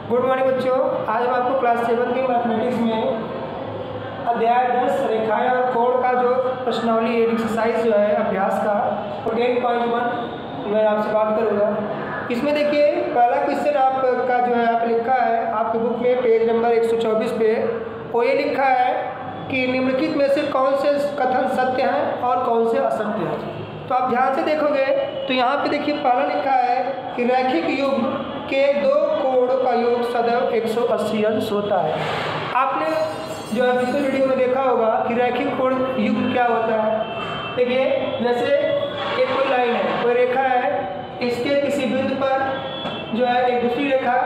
Good morning बच्चों। आज हम आपको क्लास 7 की मैथमेटिक्स में अध्याय 10 रेखाएं और कोण का जो प्रश्नावली एक्सरसाइज जो है अभ्यास का वो 10.1 मैं आपसे बात करूँगा। इसमें देखिए पहला क्वेश्चन आपका जो है आप लिखा है आपके बुक में पेज नंबर 124 पे वो ये लिखा है कि निम्नलिखित में से कौन से कथन सत्य हैं और कौन से असत्य हैं। तो आप ध्यान से देखोगे तो यहाँ पे देखिए पहला लिखा है कि रैखिक युग्म के दो कोणों का योग सदैव 180 अंश होता है। आपने जो है पिछले वीडियो में देखा होगा कि रैखिक कोण युग्म क्या होता है। देखिए जैसे एक कोई लाइन है, कोई रेखा है, इसके किसी बिंदु पर जो है एक दूसरी रेखा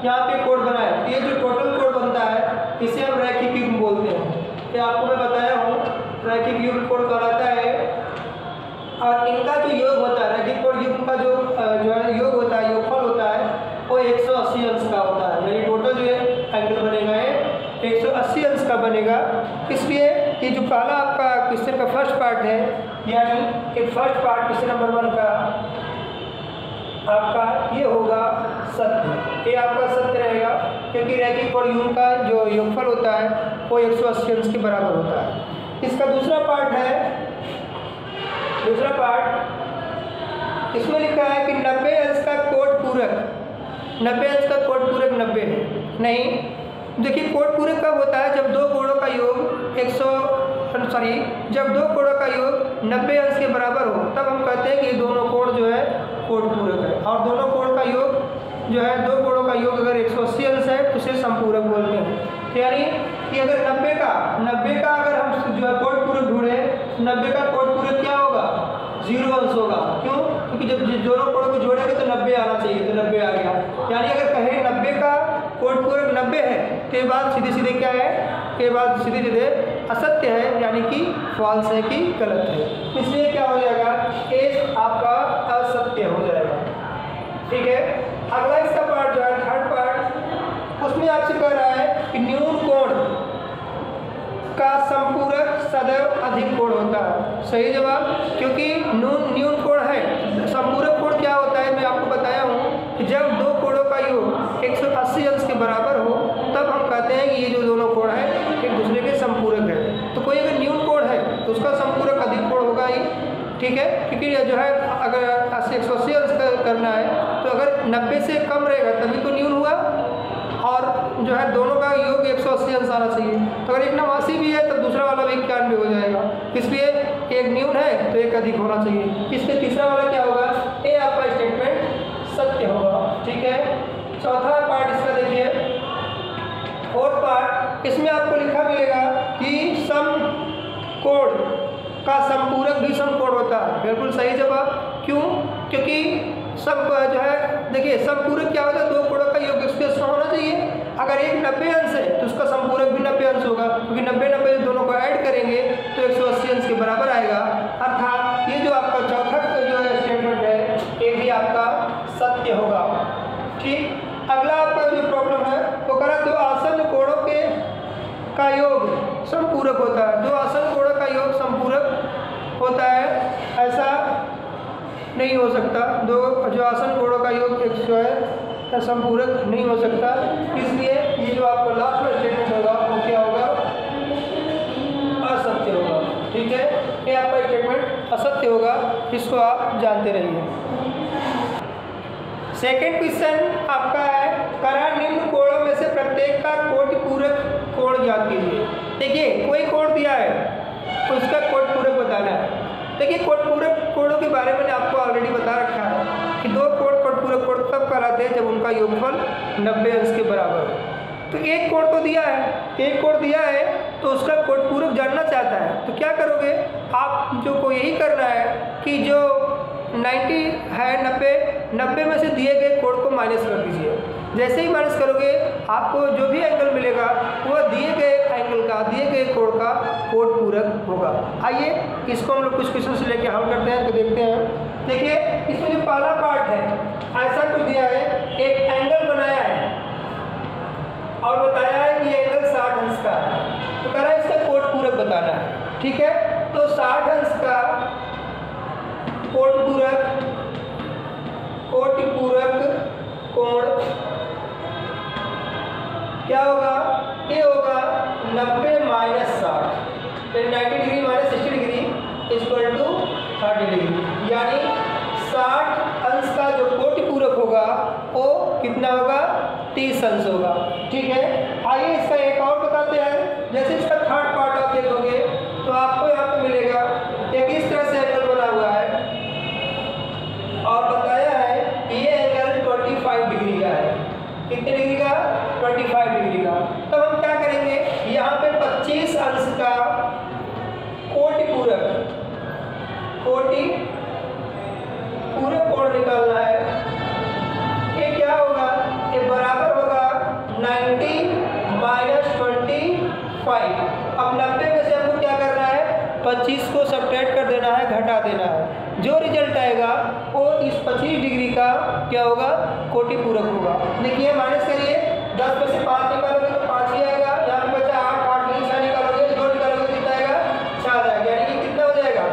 यहाँ पे कोण बना है, तो ये जो टोटल कोण बनता है इसे हम रैखिक युग्म बोलते हैं। ये आपको मैं बताया हूँ रैखिक युग्म कोण कहलाता है। और इनका जो योग होता है रैखिक कोण युग्म का जो है योग होता है, योगफल होता है वो 180 अंश का होता है। यानी टोटल जो एंगल बनेगा ये 180 अंश का बनेगा। इसलिए ये जो पहला आपका क्वेश्चन का फर्स्ट पार्ट है, यानी ये फर्स्ट पार्ट क्वेश्चन नंबर 1 का आपका ये होगा सत्य। ये आपका सत्य रहेगा क्योंकि रैखिक कोण युग्म का जो योगफल होता है वो 180 अंश के बराबर होता है। इसका दूसरा पार्ट है, दूसरा पार्ट इसमें लिखा है कि 90 अंश का कोट पूरक, 90 अंश का कोट पूरक 90 है। नहीं, देखिए कोट पूरक कब होता है जब दो कोणों का योग जब दो कोणों का योग 90 अंश के बराबर हो, तब हम कहते हैं कि दोनों कोण जो है कोट पूरक है। और दोनों कोण का योग जो है दो कोणों का योग अगर 180 अंश है तो उसे समपूरक बोलते हैं। तो यानी कि अगर 90 का अगर हम जो है कोट पूरक ढूंढे, 90 का कोट पूरक क्या होगा? 0 अंश होगा। क्यों? क्योंकि जब दोनों कोणों को जोड़ेंगे तो 90 आना चाहिए, तो 90 आ गया। यानी अगर कहें 90 का कोट पूरक 90 है तो ये बात सीधे सीधे क्या है? ये बात सीधे सीधे असत्य है, यानी कि फॉल्स है कि गलत है। इसलिए क्या हो जाएगा? ए आपका असत्य हो जाएगा। ठीक है। अगला इसका पार्ट जो है थर्ड पार्ट, उसमें आपसे कह रहा है कि न्यून कोण का संपूरक सदैव अधिक कोण होता है। सही जवाब, क्योंकि न्यून कोण है। संपूरक कोण क्या होता है मैं आपको बताया हूँ कि जब दो कोणों का योग 180 अंश के बराबर हो तब हम कहते हैं कि ये जो दोनों कोण है एक दूसरे के संपूरक है। तो कोई अगर न्यून कोण है तो उसका संपूरक अधिक कोण होगा ही। ठीक है, क्योंकि जो है अगर 180 अंश करना है तो अगर 90 से कम रहेगा तभी तो न्यून हुआ, और जो है दोनों का योग 180 अंश आना चाहिए। तो अगर एक 89 भी है तब दूसरा वाला भी 91 हो जाएगा। इसलिए एक न्यून है तो एक अधिक होना चाहिए। इसलिए तीसरा वाला क्या होगा? ये आपका स्टेटमेंट सत्य होगा। ठीक है। चौथा पार्ट इसका देखिए, फोर्थ पार्ट, इसमें आपको लिखा मिलेगा कि समकोण का संपूरक भी समकोण होता है। बिल्कुल सही जवाब। क्यों? क्योंकि सब जो है देखिए संपूरक क्या होता है? दो कोणों का योग 180 होना चाहिए। अगर एक 90 अंश है तो उसका संपूरक भी 90 अंश होगा, क्योंकि 90 दोनों को ऐड करेंगे तो 180 अंश के बराबर आएगा। अर्थात ये जो आपका चौथा जो है स्टेटमेंट है ये भी आपका सत्य होगा। ठीक। अगला आपका जो प्रॉब्लम है वो करा दो आसन्न कोणों के का योग संपूरक होता है। दो आसन्न कोणों का योग संपूरक होता है, ऐसा नहीं हो सकता। दो जो आसन्न कोणों का योग एक जो है संपूरक नहीं हो सकता। इसलिए ये जो आपका लास्ट में स्टेटमेंट होगा वो क्या होगा? असत्य होगा। ठीक है, ये आपका स्टेटमेंट असत्य होगा, इसको आप जानते रहिए। सेकेंड क्वेश्चन आपका है करा निम्न कोणों में से प्रत्येक का कोटि पूरक कोण ज्ञात कीजिए। देखिए कोई कोण दिया है उसका कोटि पूरक बताना है। देखिए कोटि पूरक कोणों के बारे में आपको ऑलरेडी बता रखा है कि दो कोण कोटि पूरक कोण तब कहलाते हैं जब उनका योगफल 90 अंश के बराबर हो। तो एक कोण तो दिया है, एक कोण दिया है तो उसका कोटि पूरक जानना चाहता है। तो क्या करोगे आप? जो को यही करना है कि जो 90 है 90 में से दिए गए कोण को माइनस कर दीजिए। जैसे ही माइनस करोगे आपको जो भी एंगल मिलेगा वो दिए गए एंगल का, दिए गए कोण का कोट पूरक होगा। आइए इसको हम लोग कुछ क्वेश्चन से लेके हल करते हैं तो देखते हैं। देखिए इसमें जो पहला पार्ट है ऐसा कुछ दिया है, एक एंगल बनाया है और बताया है कि ये एंगल 60 अंश का है। तो कह रहा है इसका कोट पूरक बताना है। ठीक है, तो 60 अंश का कोटि पूरक कोण क्या होगा, ये होगा 90 minus 60, 90 degree minus 60 degree equal to 30 degree, यानी 60 अंश का जो कोटि पूरक होगा वो कितना होगा, 30 अंश होगा। ठीक है, आइए इसका एक और बताते हैं। जैसे इसका थर्ड पार्ट आप देखोगे तो आपको यहाँ पे मिलेगा एक इस तरह से एंगल बना हुआ है और बताया है कि ये एंगल 25 डिग्री का है। कितने डिग्री का, 25 डिग्री का। तो हम क्या करेंगे, यहाँ पे 25 अंश का कोटि पूरक कोण निकालना है। ये क्या होगा, ये बराबर होगा 90 माइनस 25। अब 90 में से हमको क्या करना है, 25 को सब्ट्रैक्ट कर देना है, घटा देना है। जो रिजल्ट आएगा वो इस 25 डिग्री का क्या होगा, कोटि पूरक होगा। देखिए माइनस करिए, 10 में से 5 निकालोगे तो 5 ही आएगा, यहाँ पे बचा 8, 8 में से निकालोगे 2 निकालोगे कितना आएगा, 4 आएगा, यानी कि कितना हो जाएगा,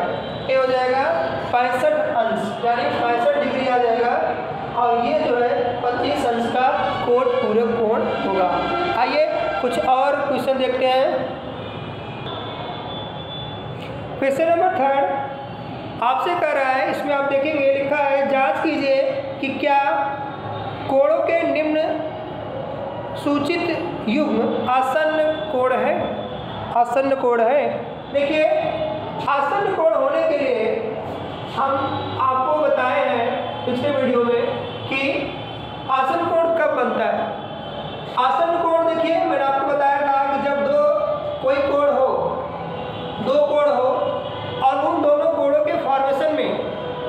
ये हो जाएगा 65 अंश, यानी 65 डिग्री आ जाएगा। और ये जो है 25 अंश का कोट पूरक कोण होगा। आइए कुछ और क्वेश्चन देखते हैं। क्वेश्चन नंबर 3 आपसे कह रहा है, इसमें आप देखेंगे लिखा है जांच कीजिए कि क्या कोणों के निम्न सूचित युग्म आसन्न कोण है। आसन्न कोण है, देखिए आसन्न कोण होने के लिए हम आपको बताए हैं पिछले वीडियो में कि आसन्न कोण कब बनता है। आसन्न कोण देखिए मैंने आपको बताया था कि जब कोई कोण हो, दो कोण हो और उन दोनों कोणों के फॉर्मेशन में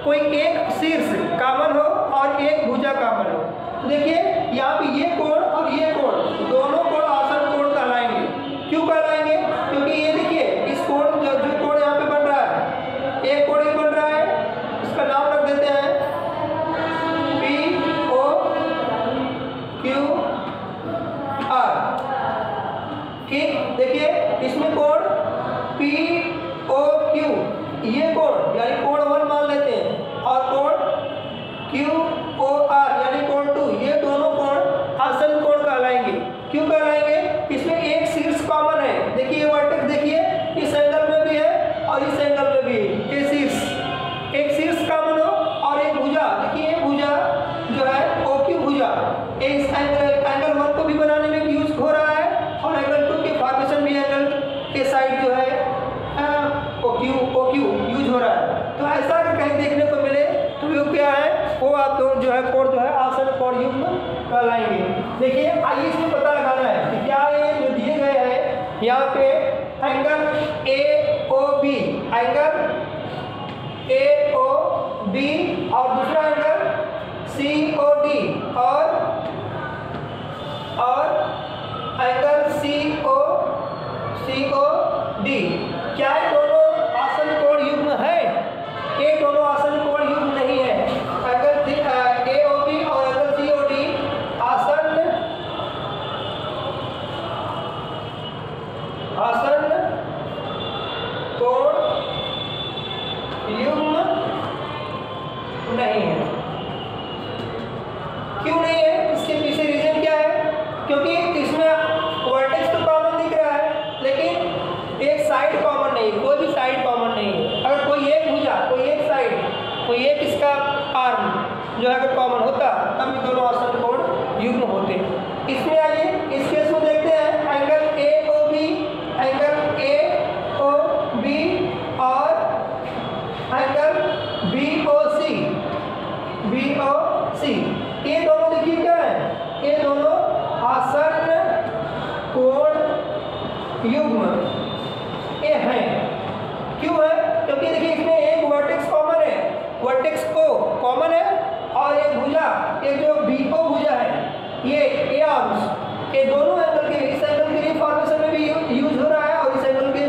कोई एक शीर्ष कॉमन हो और एक भुजा कॉमन हो। तो देखिए यहाँ पे ये कोण और ये कोण, दोनों कोण आसन्न कोण कहलाएंगे। क्यों कहलाएंगे, क्योंकि ये देखिए इस कोण जो कोण यहाँ पे बन रहा है, एक कोण ये बन रहा है, इसका नाम रख देते हैं POQR। ठीक, देखिए इसमें कोण POQ, ये कोण यानी कोण 1 मान लेते हैं, और कोण QOR यानी कोण 2, ये दोनों कोण आसन्न कोण कहलाएंगे। क्यों कहलाएंगे, इसमें एक शीर्ष कॉमन है। देखिए ये वर्टेक्स देखिए इस एंगल में भी है और इस एंगल में भी है, ये शीर्ष, एक शीर्ष कॉमन हो और एक भुजा, देखिए ये भुजा जो है OQ भुजा, इस एंगल 1 को भी बनाने में यूज हो रहा है और एंगल 2 के फॉर्मेशन भी एंगल के साइड जो है OQ यूज हो रहा है। तो ऐसा अगर कहीं देखने को मिले तो वो क्या है, वो आप दोनों जो है कोण जो है आसन्न कोण युग्म कहलाएंगे। देखिए आइए इसमें पता लगाना है कि क्या ये जो दिए गए हैं यहाँ पे एंगल AOB, एंगल AOB और दूसरा एंगल COD और एंगल COD, क्या ये दोनों आसन्न कोण युग्म है? ये दोनों आसन्न कोण युग्म नहीं है। एंगल AOB और एंगल COD आसन्न कोण युग्म नहीं है। क्यों नहीं है, इसके पीछे रीजन क्या है, क्योंकि इसमें वर्टेक्स तो कॉमन दिख रहा है लेकिन एक साइड कॉमन नहीं, कोई भी साइड कॉमन नहीं है। अगर कोई एक भुजा, कोई एक साइड, कोई एक इसका आर्म जो है अगर कॉमन होता तब भी दोनों आसन्न कोण युग्म होते। इसमें आइए इस केस में देखते हैं एंगल AOB, एंगल AOB और एंगल BOC, ये दोनों देखिए क्या है, ये दोनों आसन्न कोण युग्म ये हैं। क्यों है, क्योंकि देखिए इसमें एक वर्टेक्स कॉमन है, वर्टेक्स को कॉमन है और एक भुजा, ये जो BO भुजा है ये आर्म्स, ये दोनों एंगल के, इस एंगल के लिए फॉर्मेशन में भी यूज हो रहा है और इस एंगल के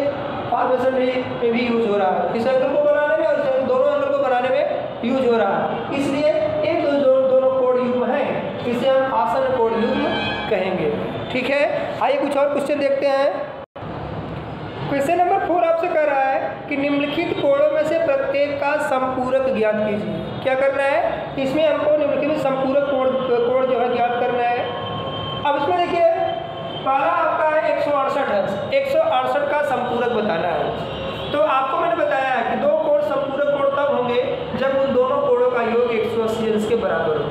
फॉर्मेशन में भी यूज हो रहा है। इस एंगल को बनाने में और दोनों एंगल को बनाने में यूज हो रहा है, इसलिए ये दोनों कोण युग्म है, इसे हम आसन्न कोण युग्म कहेंगे। ठीक है, आइए कुछ और क्वेश्चन देखते हैं। क्वेश्चन नंबर 4 आपसे कह रहा है कि निम्नलिखित कोणों में से प्रत्येक का संपूरक ज्ञात कीजिए। क्या करना है, इसमें हमको निम्नलिखित में संपूरक कोण जो है ज्ञात करना है। अब इसमें देखिए 168 का संपूरक बताना है। तो आपको मैंने बताया है कि दो कोण संपूरक कोण तब होंगे जब उन दोनों कोणों का योग 180 अंश के बराबर हो।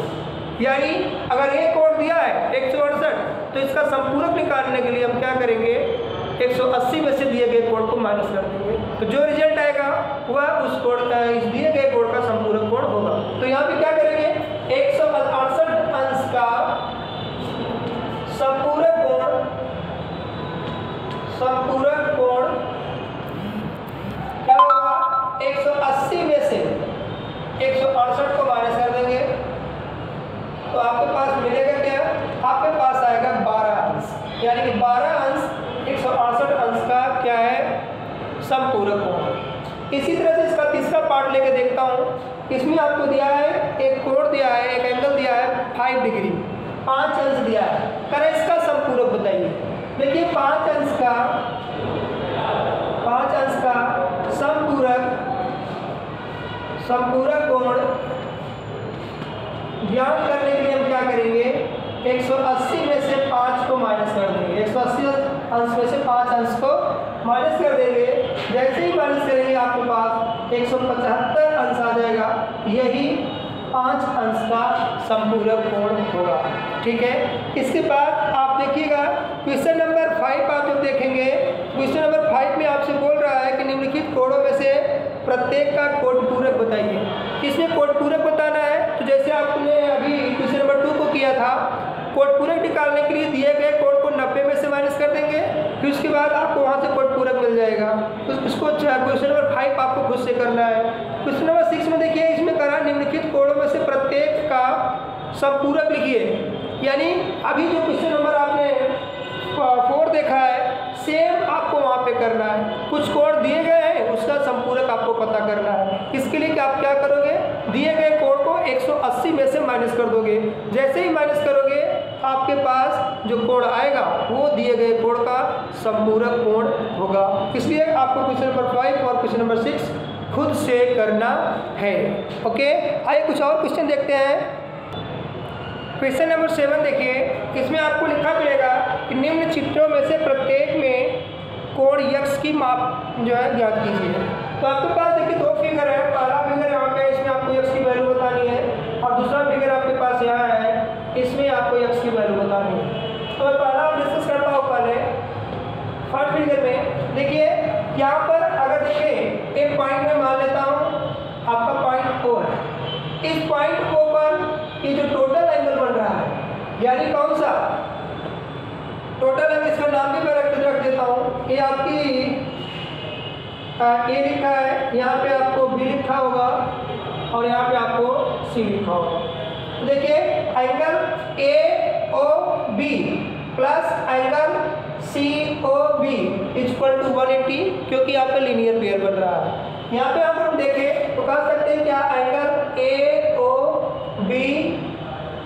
यानी अगर एक कोण दिया है 168 तो इसका संपूरक निकालने के लिए हम क्या करेंगे, 180 में से दिए गए कोण को माइनस कर देंगे, तो जो रिजल्ट आएगा वह उस कोण का, इस दिए गए कोण का संपूरक कोण होगा। तो यहाँ पे क्या करेंगे, 168 अंश का संपूरक कोण क्या होगा, 180 में से 168 को माइनस कर देंगे तो आपके पास मिलेगा क्या, आपके पास आएगा 12 अंश, यानी कि 12 अंश 168 अंश का क्या है, संपूरक कोण। इसी तरह से इसका तीसरा पार्ट लेके देखता हूँ। इसमें आपको दिया है एक कोण दिया है, एक एंगल दिया है 5 डिग्री, 5 अंश दिया है, करें इसका संपूरक बताइए। देखिए 5 अंश का संपूरक कोण ज्ञात करने के लिए हम क्या करेंगे, 180 में से 5 को माइनस कर देंगे, 180 अंश में से 5 अंश को माइनस कर देंगे। जैसे ही माइनस करेंगे आपके पास 175 अंश आ जाएगा, यही 5 अंश का संपूरक कोण होगा। ठीक है, इसके बाद आप देखिएगा क्वेश्चन नंबर 5 आप जब देखेंगे, क्वेश्चन नंबर 5 में आपसे बोल रहा है कि निम्नलिखित कोणों में से प्रत्येक का कोण पूरक बताइए। इसमें कोण पूरक बताना है, तो जैसे आपने अभी क्वेश्चन नंबर 2 को किया था, कोण पूरक निकालने के लिए दिए गए कोण को 90 में से माइनस कर देंगे, फिर उसके बाद आपको वहाँ से कोण पूरक मिल जाएगा। तो इसको क्वेश्चन नंबर 5 आपको खुद से करना है। क्वेश्चन नंबर 6 में देखिए, इसमें करा निम्नलिखित कोणों में से प्रत्येक का संपूरक लिखिए। यानी अभी जो क्वेश्चन नंबर आपने 4 देखा है, सेम आपको वहाँ पे करना है। कुछ कोण दिए गए हैं, उसका संपूरक आपको पता करना है। इसके लिए कि आप क्या करोगे, दिए गए कोण को 180 में से माइनस कर दोगे। जैसे ही माइनस करोगे आपके पास जो कोण आएगा वो दिए गए कोण का संपूरक कोण होगा। इसलिए आपको क्वेश्चन नंबर 5 और क्वेश्चन नंबर 6 खुद से करना है। ओके, आइए कुछ और क्वेश्चन देखते हैं। क्वेश्चन नंबर 7 देखिए, इसमें आपको लिखा मिलेगा कि निम्न चित्रों में से प्रत्येक में कोण यक्स की माप जो है ज्ञात कीजिए। तो आपके पास देखिए 2 फिगर है, पहला फिगर यहाँ पे, इसमें आपको यक्स की वैल्यू बतानी है, और दूसरा फिगर आपके पास यहाँ है, इसमें आपको यक्स की वैल्यू बतानी है। तो मैं पहला डिस्कस करता हूँ। पहले फर्स्ट फिगर में देखिए, यहाँ पर अगर देखें एक पॉइंट में मान लेता हूँ आपका पॉइंट O है। इस पॉइंट O पर ये जो टोटल एंगल बन रहा है, यानी कौन सा टोटल एंगल, इसका नाम भी मैं रख देता हूँ। ये आपकी A लिखा है, यहाँ पे आपको B लिखा होगा और यहाँ पे आपको C लिखा होगा। तो देखिए angle AOB plus angle COB equal to 180, क्योंकि यहाँ पे लीनियर पेयर बन रहा है। यहाँ पे अगर हम देखें तो कह सकते हैं क्या, angle AOB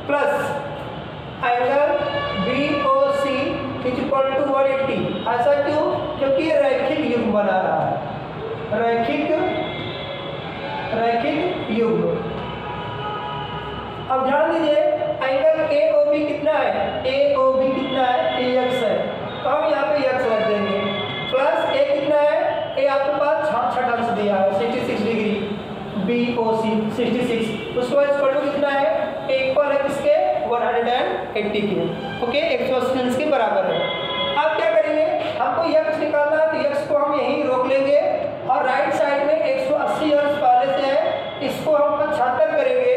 plus angle BOC equal to 180। ऐसा क्यों, क्योंकि ये रैखिक युग्म बना रहा है, रैखिक युग्म। अब ध्यान दीजिए, एंगल AOB कितना है, AOB कितना है, AX है, तो हम यहाँ पे x रख देंगे, प्लस A कितना है, A आपके पास 66 अंश दिया है, 66 डिग्री, BOC 66, उसको इक्वल टू कितना है, इक्वल है किसके, 180 के। ओके, 180 अंश के बराबर है। अब क्या करेंगे, हमको x निकालना है, तो x को हम यहीं रोक लेंगे और राइट साइड में 180 अंश पहले से है, इसको हम 75 करेंगे।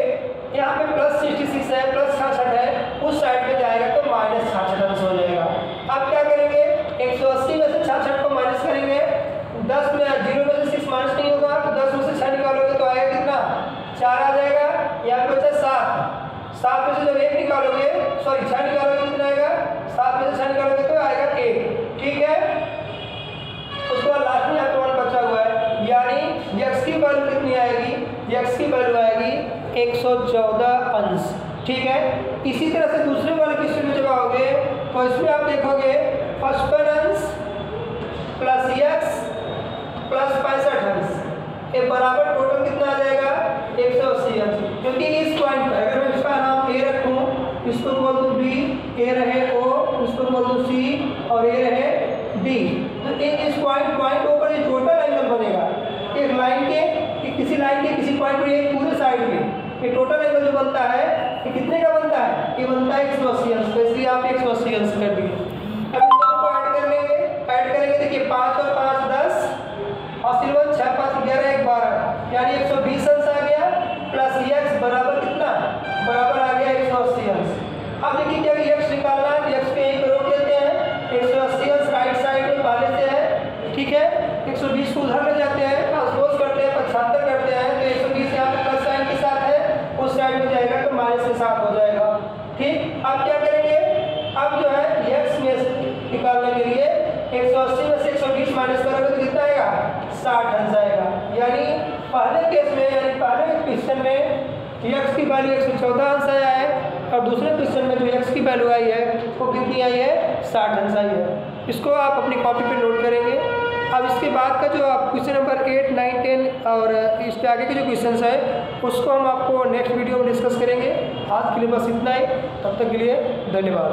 यहाँ पे प्लस 66 है, प्लस 66 है, उस साइड में जाएगा तो माइनस 66 अंश हो जाएगा। अब क्या करेंगे, 180 में से 66 को माइनस करेंगे, 10 में 0 में से 6 माइनस नहीं होगा, तो 10 में से 6 निकालोगे तो आएगा कितना, 4 आ जाएगा। यहाँ पे बचा 7 में से जब 1 निकालोगे, सॉरी 6 निकालोगे कितना आएगा, 7 में से 6 निकालोगे तो आएगा 1। ठीक है, उसके बाद लास्ट में यहाँ पे 1 बचा हुआ है, यानी x की वैल्यू कितनी आएगी, x की वैल्यू आएगी 114 अंश। ठीक है, इसी तरह से दूसरे वाले क्वेश्चन में जब आओगे तो इसमें आप देखोगे 55 अंश प्लस x प्लस 65 अंश, ये बराबर टोटल कितना आ जाएगा, 180 अंश। क्योंकि इस पॉइंट पर अगर मैं इसका नाम A रखूँ, इसको बोल दूँ B, A रहे O, इसको बोल दूँ C और A रहे D, तो इस पॉइंट ऊपर जो टोटल एंगल बनेगा एक लाइन के किसी लाइन के किसी पॉइंट पर एक पूरे साइड में ये टोटल एंगल जो बनता है ये कितने का बनता है? ये बनता है 180 अंश। तो इसलिए आप 180 अंश कर दिए। अब इन दोनों को ऐड करेंगे देखिए 5 और 5 10 और सिर्फ 6 5 11 1 12 यानी 120 अंश आ गया प्लस x बराबर कितना? बराबर आ गया 180 अंश। अब देखिए क्या x निकालना है, x पे यहीं पर रोक लेते हैं। 180 अंश राइट साइड में पा लेते हैं, ठीक है। 120 को उधर ले जाते हैं, ट्रांसपोज करते हैं, 75 करते हैं, तो 120 यहाँ पे प्लस साइन के साथ है, उस साइड में जाएगा तो माइनस के साथ हो जाएगा, ठीक। अब क्या करेंगे? अब जो है x में निकालने के लिए 180 में से 120 माइनस करोगे तो कितना आएगा? 60 अंश आएगा। यानी पहले केस में यानी पहले क्वेश्चन में x की वैल्यू 114 अंश आया है और दूसरे क्वेश्चन में जो x की वैल्यू आई है वो कितनी आई है? 60 अंश आई है। इसको आप अपनी कॉपी पे नोट करेंगे। अब इसके बाद का जो आप क्वेश्चन नंबर 8 9 10 और इसके आगे के जो क्वेश्चंस है उसको हम आपको नेक्स्ट वीडियो में डिस्कस करेंगे। आज के लिए बस इतना ही, तब तक के लिए धन्यवाद।